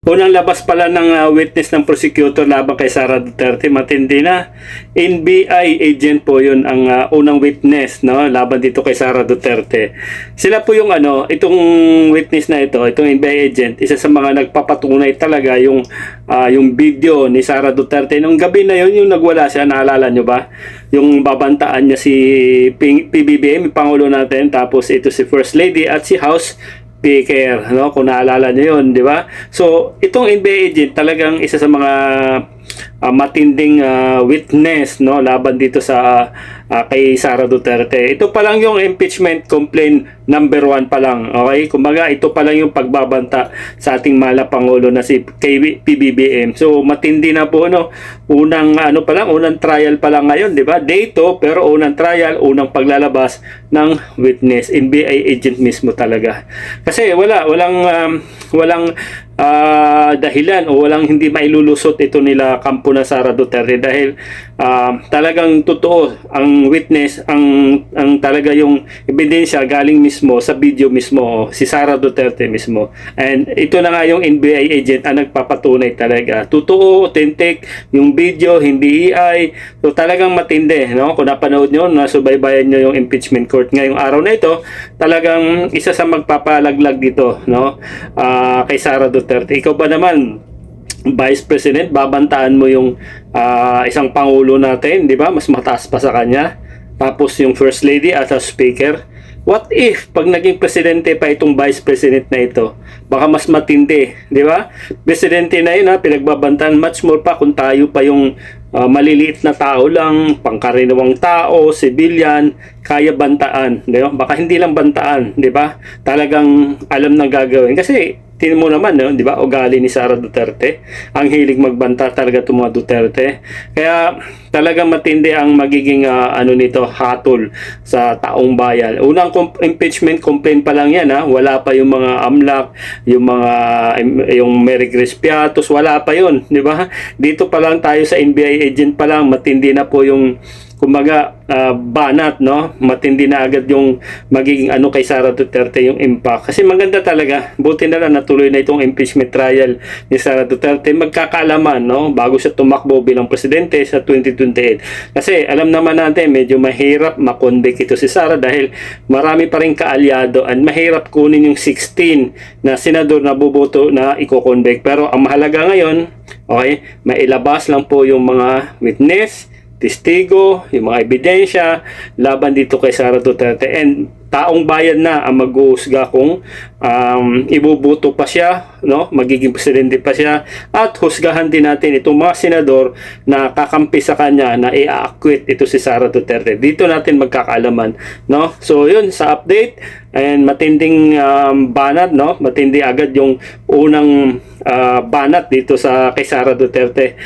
Unang labas pala ng witness ng prosecutor laban kay Sara Duterte, matindi na. NBI agent po yun ang unang witness, no, laban dito kay Sara Duterte. Sila po yung itong witness na ito, itong NBI agent, isa sa mga nagpapatunay talaga yung video ni Sara Duterte. Nung gabi na yun, yung nagwala siya, naalala nyo ba? Yung babantaan niya si PBBM, yung Pangulo natin, tapos ito si First Lady at si House Speaker, no? Kung naalala nyo yun, di ba? So, itong NBI agent talagang isa sa mga matinding witness, no, laban dito sa kay Sara Duterte. Ito pa lang yung impeachment complaint number 1 pa lang. Okay? Kumbaga, ito pa lang yung pagbabanta sa ating mahal na Pangulo na si PBBM. So, matindi na po, no? Unang unang trial pa lang ngayon, di ba? Day 2, pero unang trial, unang paglalabas ng witness, NBI agent mismo talaga. Kasi walang dahilan o walang hindi mailulusot ito nila kampo na Sara Duterte dahil talagang totoo ang witness, ang talaga yung ebidensya galing mismo sa video mismo, si Sara Duterte mismo. And ito na nga yung NBI agent ang nagpapatunay talaga. Totoo, authentic, yung video, hindi AI. So talagang matindi, no? Kung napanood nyo, nasubaybayan nyo yung impeachment court ngayong araw na ito, talagang isa sa magpapalaglag dito, no? Kay Sara Duterte. Ikaw ba naman, Vice President, babantaan mo yung isang Pangulo natin, di ba? Mas mataas pa sa kanya. Tapos yung First Lady at Speaker. What if, pag naging presidente pa itong Vice President na ito, baka mas matindi, di ba? Presidente na yun, pinagbabantaan, much more pa kung tayo pa yung maliliit na tao lang, pangkaraniwang tao, civilian, kaya bantaan, di ba? Baka hindi lang bantaan, di ba? Talagang alam na gagawin. Kasi tingnan mo naman, no, di ba? Ugali ni Sara Duterte. Ang hilig magbanta talaga itong mga Duterte. Kaya talagang matindi ang magiging nito, hatol sa taong bayan. Unang impeachment complaint pa lang yan, wala pa yung mga AMLAC, yung Mary Grace Piatos, wala pa yun, di ba? Dito pa lang tayo sa NBI agent pa lang, matindi na po yung kumbaga banat, no? Matindi na agad yung magiging kay Sara Duterte yung impact. Kasi maganda talaga, buti na lang natuloy na itong impeachment trial ni Sara Duterte. Magkakaalaman, no? Bago siya tumakbo bilang presidente sa 2028. Kasi alam naman natin, medyo mahirap makonvict ito si Sara dahil marami pa rin kaalyado at mahirap kunin yung 16 na senador na boboto na iko-convict. Pero ang mahalaga ngayon, okay, mailabas lang po yung mga witness, testigo, yung mga ebidensya laban dito kay Sara Duterte, and taong bayan na ang mag-uusga kung ibubuto pa siya, no, magiging presidente pa siya, at husgahan din natin itong mga senador na kakampi sa kanya na i-acquit ito si Sara Duterte. Dito natin magkakaalaman, no? So yun sa update, and matinding banat, no? Matindi agad yung unang banat dito sa kay Sara Duterte.